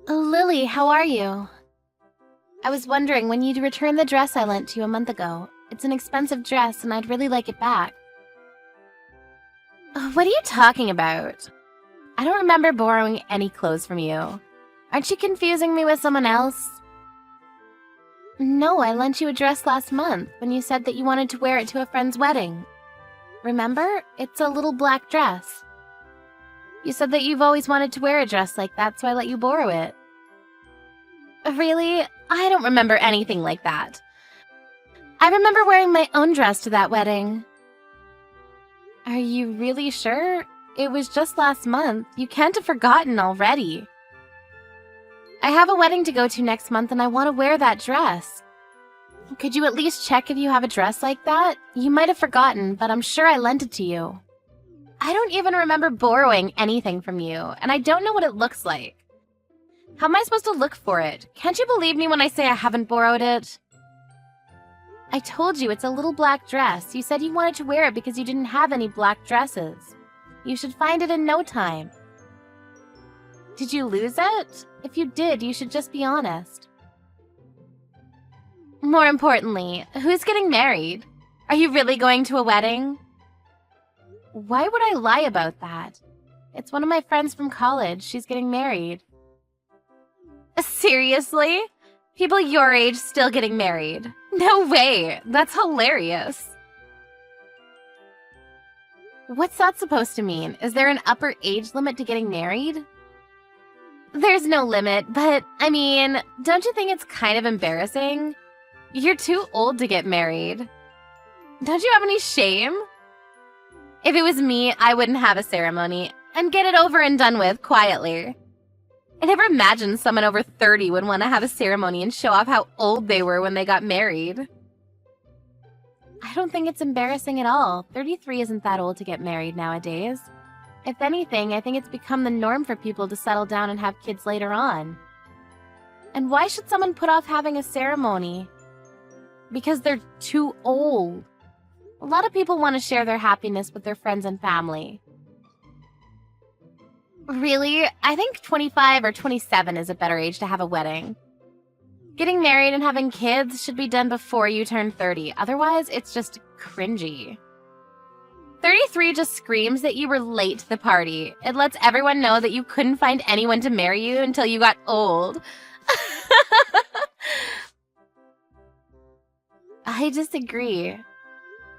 Oh, Lily, how are you? I was wondering when you'd return the dress I lent you a month ago. It's an expensive dress and I'd really like it back. What are you talking about? I don't remember borrowing any clothes from you. Aren't you confusing me with someone else? No, I lent you a dress last month when you said that you wanted to wear it to a friend's wedding. Remember? It's a little black dress. You said that you've always wanted to wear a dress like that, so I let you borrow it. Really? I don't remember anything like that. I remember wearing my own dress to that wedding. Are you really sure? It was just last month. You can't have forgotten already. I have a wedding to go to next month and I want to wear that dress. Could you at least check if you have a dress like that? You might have forgotten, but I'm sure I lent it to you. I don't even remember borrowing anything from you, and I don't know what it looks like. How am I supposed to look for it? Can't you believe me when I say I haven't borrowed it? I told you it's a little black dress. You said you wanted to wear it because you didn't have any black dresses. You should find it in no time. Did you lose it? If you did, you should just be honest. More importantly, who's getting married? Are you really going to a wedding? Why would I lie about that? It's one of my friends from college. She's getting married. Seriously? People your age still getting married? No way! That's hilarious. What's that supposed to mean? Is there an upper age limit to getting married? There's no limit, but, I mean, don't you think it's kind of embarrassing? You're too old to get married. Don't you have any shame? If it was me, I wouldn't have a ceremony and get it over and done with quietly. I never imagined someone over 30 would want to have a ceremony and show off how old they were when they got married. I don't think it's embarrassing at all. 33 isn't that old to get married nowadays. If anything, I think it's become the norm for people to settle down and have kids later on. And why should someone put off having a ceremony? Because they're too old. A lot of people want to share their happiness with their friends and family. Really? I think 25 or 27 is a better age to have a wedding. Getting married and having kids should be done before you turn 30. Otherwise, it's just cringy. 33 just screams that you were late to the party. It lets everyone know that you couldn't find anyone to marry you until you got old. I disagree.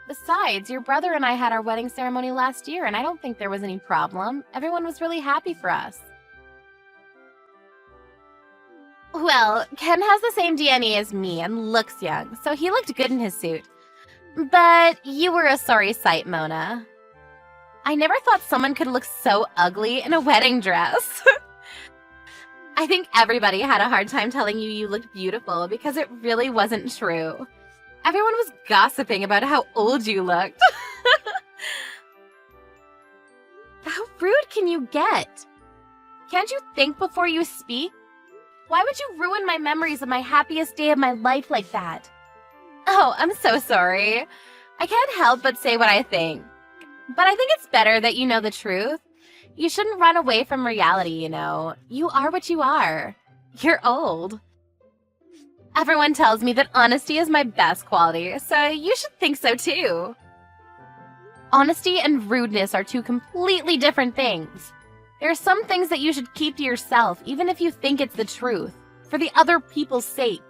Besides, your brother and I had our wedding ceremony last year, and I don't think there was any problem. Everyone was really happy for us. Well, Ken has the same DNA as me and looks young, so he looked good in his suit. But you were a sorry sight, Mona. I never thought someone could look so ugly in a wedding dress. I think everybody had a hard time telling you looked beautiful because it really wasn't true. Everyone was gossiping about how old you looked. How rude can you get? Can't you think before you speak? Why would you ruin my memories of my happiest day of my life like that? Oh, I'm so sorry. I can't help but say what I think. But I think it's better that you know the truth. You shouldn't run away from reality, you know. You are what you are. You're old. Everyone tells me that honesty is my best quality, so you should think so too. Honesty and rudeness are two completely different things. There are some things that you should keep to yourself, even if you think it's the truth, for the other people's sake.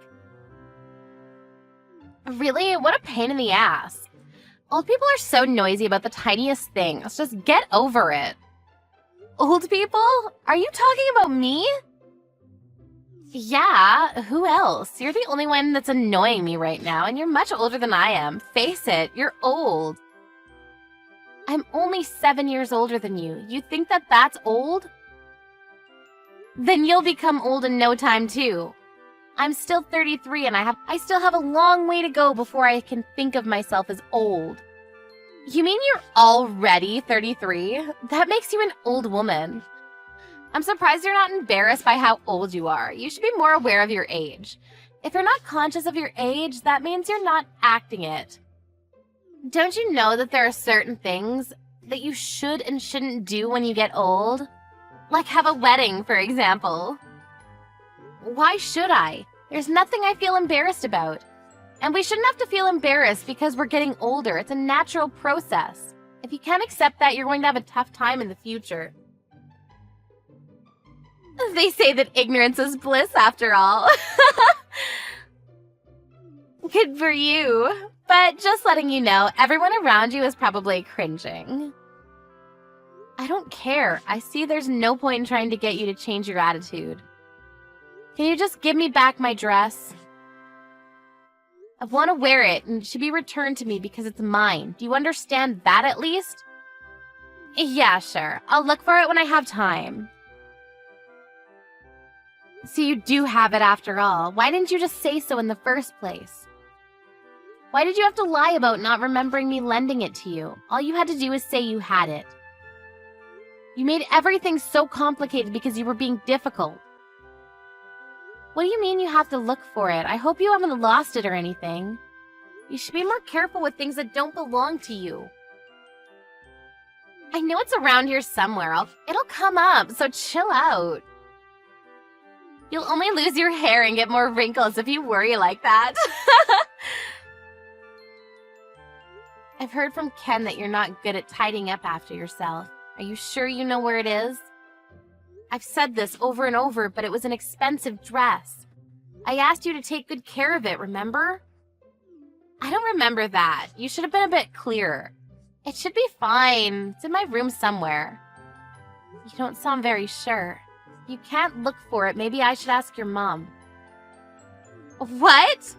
Really? What a pain in the ass. Old people are so noisy about the tiniest things. Just get over it. Old people? Are you talking about me? Yeah, who else? You're the only one that's annoying me right now, and you're much older than I am. Face it, you're old. I'm only 7 years older than you. You think that that's old? Then you'll become old in no time, too. I'm still 33, and I still have a long way to go before I can think of myself as old. You mean you're already 33? That makes you an old woman. I'm surprised you're not embarrassed by how old you are. You should be more aware of your age. If you're not conscious of your age, that means you're not acting it. Don't you know that there are certain things that you should and shouldn't do when you get old? Like have a wedding, for example. Why should I? There's nothing I feel embarrassed about. And we shouldn't have to feel embarrassed because we're getting older. It's a natural process. If you can't accept that, you're going to have a tough time in the future. They say that ignorance is bliss after all. Good for you. But just letting you know, everyone around you is probably cringing. I don't care. I see there's no point in trying to get you to change your attitude. Can you just give me back my dress? I want to wear it, and it should be returned to me because it's mine. Do you understand that at least? Yeah, sure. I'll look for it when I have time. So you do have it after all. Why didn't you just say so in the first place? Why did you have to lie about not remembering me lending it to you? All you had to do was say you had it. You made everything so complicated because you were being difficult. What do you mean you have to look for it? I hope you haven't lost it or anything. You should be more careful with things that don't belong to you. I know it's around here somewhere. It'll come up, so chill out. You'll only lose your hair and get more wrinkles if you worry like that. I've heard from Ken that you're not good at tidying up after yourself. Are you sure you know where it is? I've said this over and over, but it was an expensive dress. I asked you to take good care of it, remember? I don't remember that. You should have been a bit clearer. It should be fine. It's in my room somewhere. You don't sound very sure. You can't look for it. Maybe I should ask your mom. What?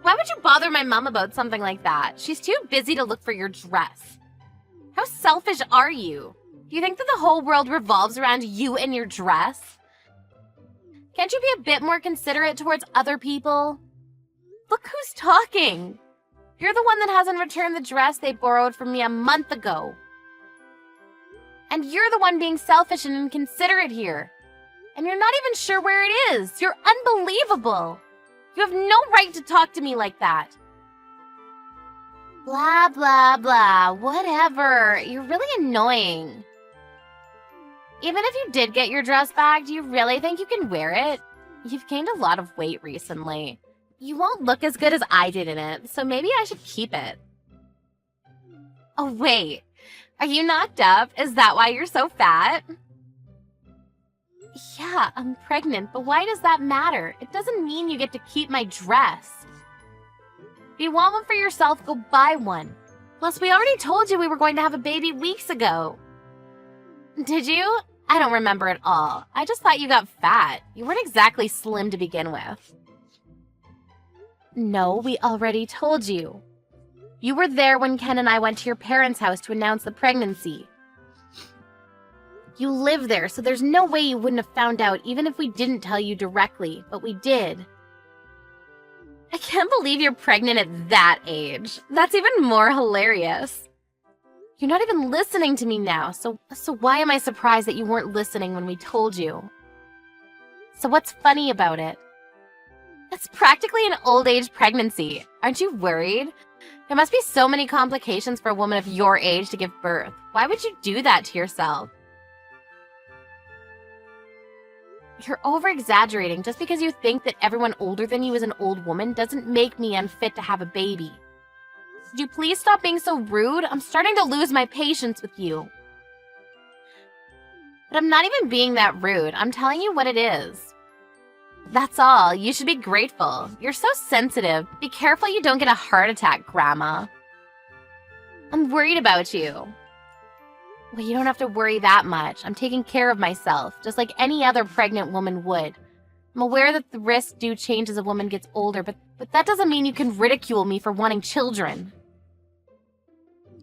Why would you bother my mom about something like that? She's too busy to look for your dress. How selfish are you? Do you think that the whole world revolves around you and your dress? Can't you be a bit more considerate towards other people? Look who's talking. You're the one that hasn't returned the dress they borrowed from me a month ago. And you're the one being selfish and inconsiderate here. And you're not even sure where it is. You're unbelievable. You have no right to talk to me like that. Blah, blah, blah. Whatever. You're really annoying. Even if you did get your dress back, do you really think you can wear it? You've gained a lot of weight recently. You won't look as good as I did in it, so maybe I should keep it. Oh, wait. Are you knocked up? Is that why you're so fat? Yeah, I'm pregnant, but why does that matter? It doesn't mean you get to keep my dress. If you want one for yourself, go buy one. Plus, we already told you we were going to have a baby weeks ago. Did you? I don't remember at all. I just thought you got fat. You weren't exactly slim to begin with. No, we already told you. You were there when Ken and I went to your parents' house to announce the pregnancy. You live there, so there's no way you wouldn't have found out even if we didn't tell you directly, but we did. I can't believe you're pregnant at that age. That's even more hilarious. You're not even listening to me now, so why am I surprised that you weren't listening when we told you? So what's funny about it? It's practically an old age pregnancy. Aren't you worried? There must be so many complications for a woman of your age to give birth. Why would you do that to yourself? You're over-exaggerating. Just because you think that everyone older than you is an old woman doesn't make me unfit to have a baby. Could you please stop being so rude? I'm starting to lose my patience with you. But I'm not even being that rude. I'm telling you what it is. That's all. You should be grateful. You're so sensitive. Be careful you don't get a heart attack, Grandma. I'm worried about you. Well, you don't have to worry that much. I'm taking care of myself, just like any other pregnant woman would. I'm aware that the risks do change as a woman gets older, but that doesn't mean you can ridicule me for wanting children.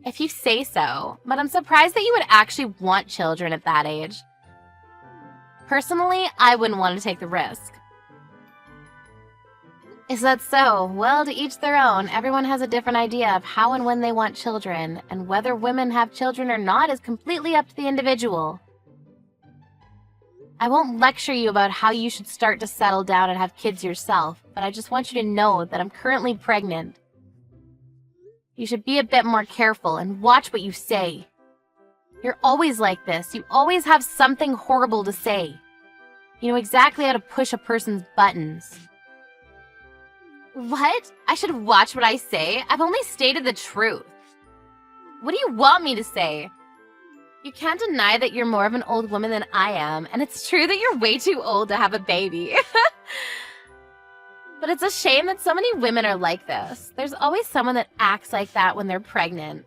If you say so, but I'm surprised that you would actually want children at that age. Personally, I wouldn't want to take the risk. Is that so? Well, to each their own. Everyone has a different idea of how and when they want children, and whether women have children or not is completely up to the individual. I won't lecture you about how you should start to settle down and have kids yourself, but I just want you to know that I'm currently pregnant. You should be a bit more careful and watch what you say. You're always like this. You always have something horrible to say. You know exactly how to push a person's buttons. What? I should watch what I say? I've only stated the truth. What do you want me to say? You can't deny that you're more of an old woman than I am, and it's true that you're way too old to have a baby. But it's a shame that so many women are like this. There's always someone that acts like that when they're pregnant.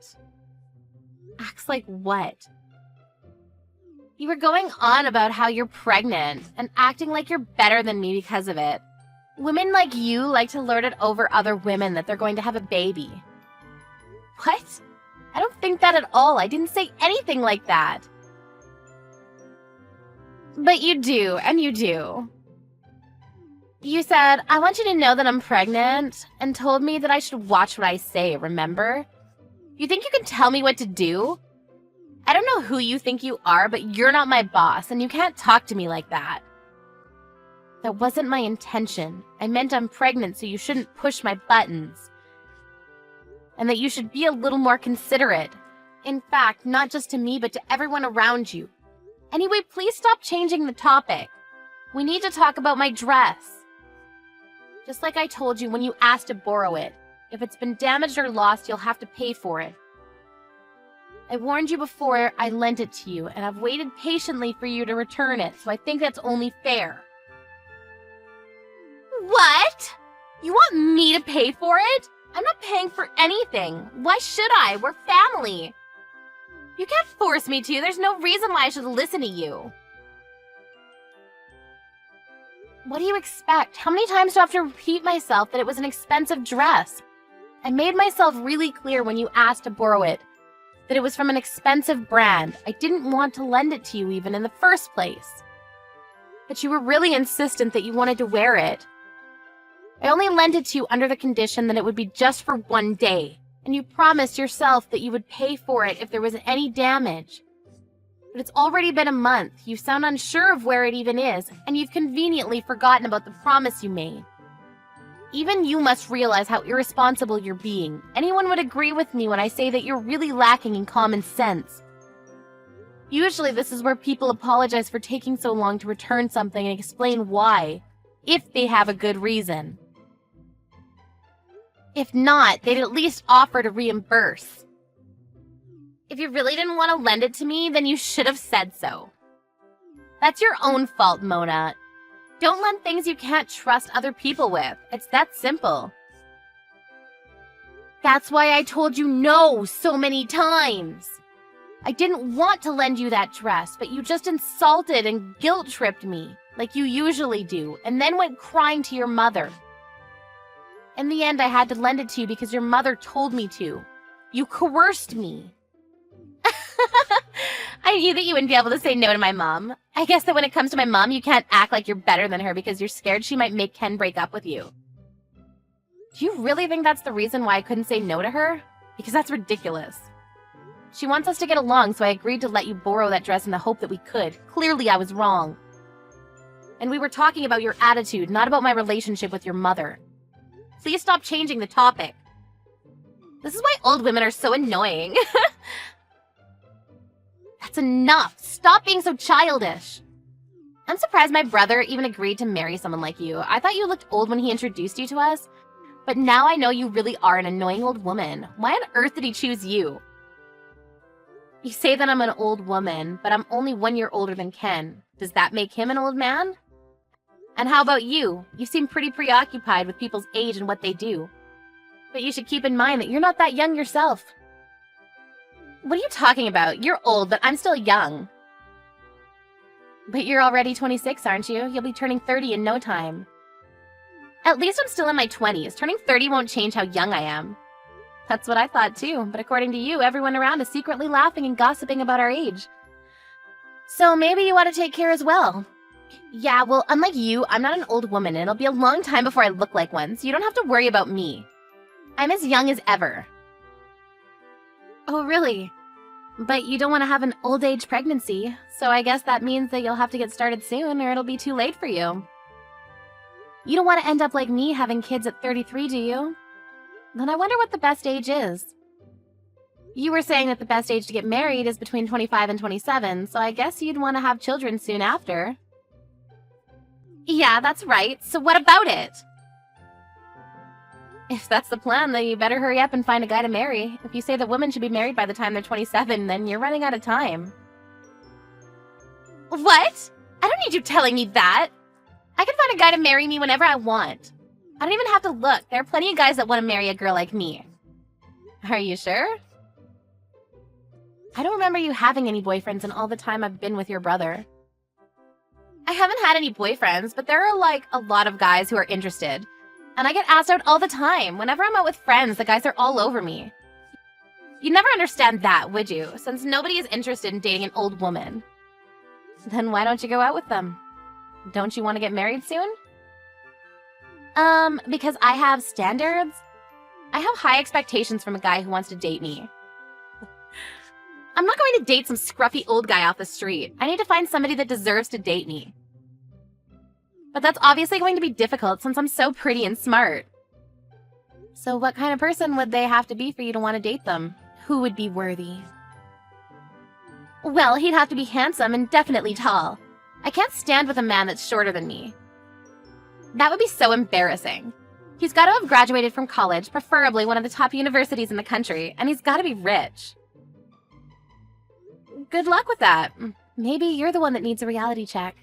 Acts like what? You were going on about how you're pregnant and acting like you're better than me because of it. Women like you like to lord it over other women that they're going to have a baby. What? I don't think that at all. I didn't say anything like that. But you do, and you do. You said, I want you to know that I'm pregnant, and told me that I should watch what I say, remember? You think you can tell me what to do? I don't know who you think you are, but you're not my boss, and you can't talk to me like that. That wasn't my intention. I meant I'm pregnant, so you shouldn't push my buttons. And that you should be a little more considerate. In fact, not just to me, but to everyone around you. Anyway, please stop changing the topic. We need to talk about my dress. Just like I told you when you asked to borrow it. If it's been damaged or lost, you'll have to pay for it. I warned you before I lent it to you, and I've waited patiently for you to return it, so I think that's only fair. What? You want me to pay for it? I'm not paying for anything. Why should I? We're family. You can't force me to. There's no reason why I should listen to you. What do you expect? How many times do I have to repeat myself that it was an expensive dress? I made myself really clear when you asked to borrow it that it was from an expensive brand. I didn't want to lend it to you even in the first place. But you were really insistent that you wanted to wear it. I only lent it to you under the condition that it would be just for one day, and you promised yourself that you would pay for it if there was any damage. But it's already been a month, you sound unsure of where it even is, and you've conveniently forgotten about the promise you made. Even you must realize how irresponsible you're being. Anyone would agree with me when I say that you're really lacking in common sense. Usually this is where people apologize for taking so long to return something and explain why, if they have a good reason. If not, they'd at least offer to reimburse. If you really didn't want to lend it to me, then you should have said so. That's your own fault, Mona. Don't lend things you can't trust other people with. It's that simple. That's why I told you no so many times. I didn't want to lend you that dress, but you just insulted and guilt-tripped me, like you usually do, and then went crying to your mother. In the end, I had to lend it to you because your mother told me to. You coerced me. I knew that you wouldn't be able to say no to my mom. I guess that when it comes to my mom, you can't act like you're better than her because you're scared she might make Ken break up with you. Do you really think that's the reason why I couldn't say no to her? Because that's ridiculous. She wants us to get along, so I agreed to let you borrow that dress in the hope that we could. Clearly, I was wrong. And we were talking about your attitude, not about my relationship with your mother. Please stop changing the topic. This is why old women are so annoying. That's enough. Stop being so childish. I'm surprised my brother even agreed to marry someone like you. I thought you looked old when he introduced you to us, but now I know you really are an annoying old woman. Why on earth did he choose you? You say that I'm an old woman, but I'm only 1 year older than Ken. Does that make him an old man? And how about you? You seem pretty preoccupied with people's age and what they do. But you should keep in mind that you're not that young yourself. What are you talking about? You're old, but I'm still young. But you're already 26, aren't you? You'll be turning 30 in no time. At least I'm still in my 20s. Turning 30 won't change how young I am. That's what I thought too, but according to you, everyone around is secretly laughing and gossiping about our age. So maybe you ought to take care as well. Yeah, well, unlike you, I'm not an old woman, and it'll be a long time before I look like one, so you don't have to worry about me. I'm as young as ever. Oh, really? But you don't want to have an old age pregnancy, so I guess that means that you'll have to get started soon, or it'll be too late for you. You don't want to end up like me having kids at 33, do you? Then I wonder what the best age is. You were saying that the best age to get married is between 25 and 27, so I guess you'd want to have children soon after. Yeah, that's right. So what about it? If that's the plan, then you better hurry up and find a guy to marry. If you say that women should be married by the time they're 27, then you're running out of time. What? I don't need you telling me that. I can find a guy to marry me whenever I want. I don't even have to look. There are plenty of guys that want to marry a girl like me. Are you sure? I don't remember you having any boyfriends in all the time I've been with your brother. I haven't had any boyfriends, but there are like a lot of guys who are interested. And I get asked out all the time. Whenever I'm out with friends, the guys are all over me. You'd never understand that, would you? Since nobody is interested in dating an old woman. Then why don't you go out with them? Don't you want to get married soon? Because I have standards. I have high expectations from a guy who wants to date me. I'm not going to date some scruffy old guy off the street. I need to find somebody that deserves to date me. But that's obviously going to be difficult since I'm so pretty and smart. So what kind of person would they have to be for you to want to date them? Who would be worthy? Well, he'd have to be handsome and definitely tall. I can't stand with a man that's shorter than me. That would be so embarrassing. He's got to have graduated from college, preferably one of the top universities in the country, and he's got to be rich. Good luck with that. Maybe you're the one that needs a reality check.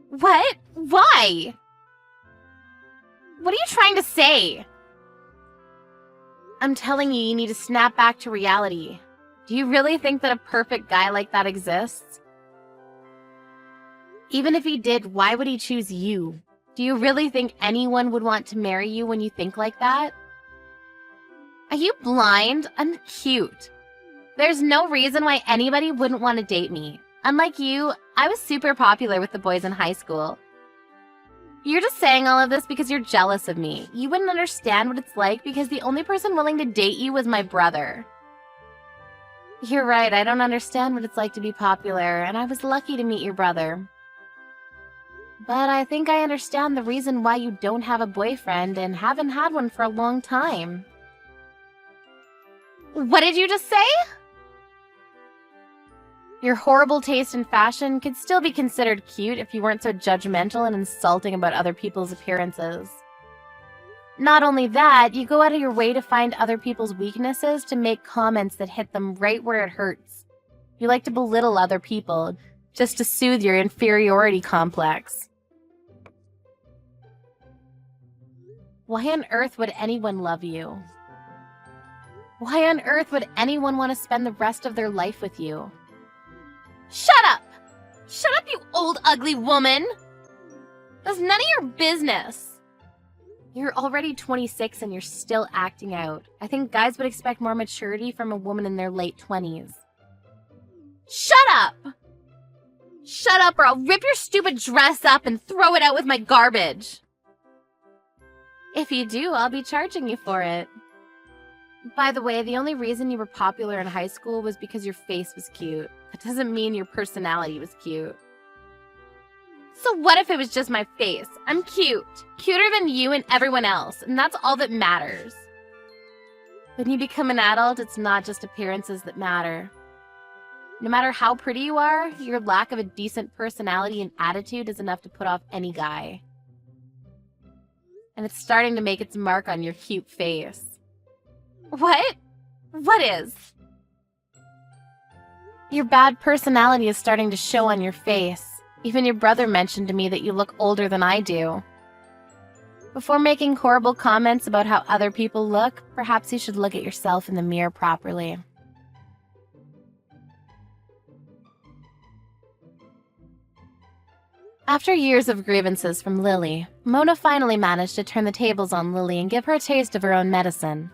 What? Why? What are you trying to say? I'm telling you, you need to snap back to reality. Do you really think that a perfect guy like that exists? Even if he did, why would he choose you? Do you really think anyone would want to marry you when you think like that? Are you blind? I'm cute. There's no reason why anybody wouldn't want to date me. Unlike you, I was super popular with the boys in high school. You're just saying all of this because you're jealous of me. You wouldn't understand what it's like because the only person willing to date you was my brother. You're right, I don't understand what it's like to be popular, and I was lucky to meet your brother. But I think I understand the reason why you don't have a boyfriend and haven't had one for a long time. What did you just say? Your horrible taste in fashion could still be considered cute if you weren't so judgmental and insulting about other people's appearances. Not only that, you go out of your way to find other people's weaknesses to make comments that hit them right where it hurts. You like to belittle other people, just to soothe your inferiority complex. Why on earth would anyone love you? Why on earth would anyone want to spend the rest of their life with you? Shut up! Shut up, you old ugly woman! That's none of your business. You're already 26 and you're still acting out. I think guys would expect more maturity from a woman in their late 20s. Shut up! Shut up or I'll rip your stupid dress up and throw it out with my garbage. If you do, I'll be charging you for it. By the way, the only reason you were popular in high school was because your face was cute. That doesn't mean your personality was cute. So what if it was just my face? I'm cute. Cuter than you and everyone else, and that's all that matters. When you become an adult, it's not just appearances that matter. No matter how pretty you are, your lack of a decent personality and attitude is enough to put off any guy. And it's starting to make its mark on your cute face. What? What is? Your bad personality is starting to show on your face. Even your brother mentioned to me that you look older than I do. Before making horrible comments about how other people look, perhaps you should look at yourself in the mirror properly. After years of grievances from Lily, Mona finally managed to turn the tables on Lily and give her a taste of her own medicine.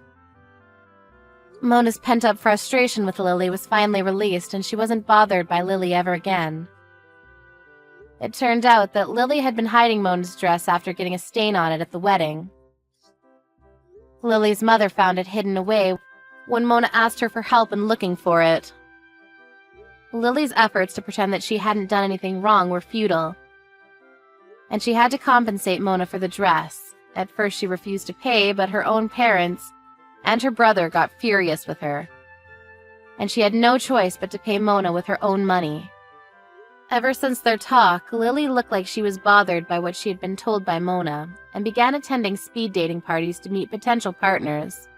Mona's pent-up frustration with Lily was finally released, and she wasn't bothered by Lily ever again. It turned out that Lily had been hiding Mona's dress after getting a stain on it at the wedding. Lily's mother found it hidden away when Mona asked her for help in looking for it. Lily's efforts to pretend that she hadn't done anything wrong were futile, and she had to compensate Mona for the dress. At first she refused to pay, but her own parents and her brother got furious with her, and she had no choice but to pay Mona with her own money. Ever since their talk, Lily looked like she was bothered by what she had been told by Mona, and began attending speed dating parties to meet potential partners.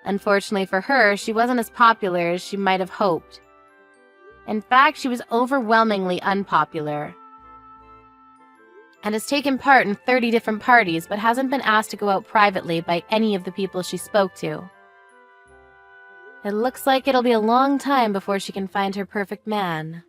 Unfortunately for her, she wasn't as popular as she might have hoped. In fact, she was overwhelmingly unpopular, and has taken part in 30 different parties but hasn't been asked to go out privately by any of the people she spoke to. It looks like it'll be a long time before she can find her perfect man.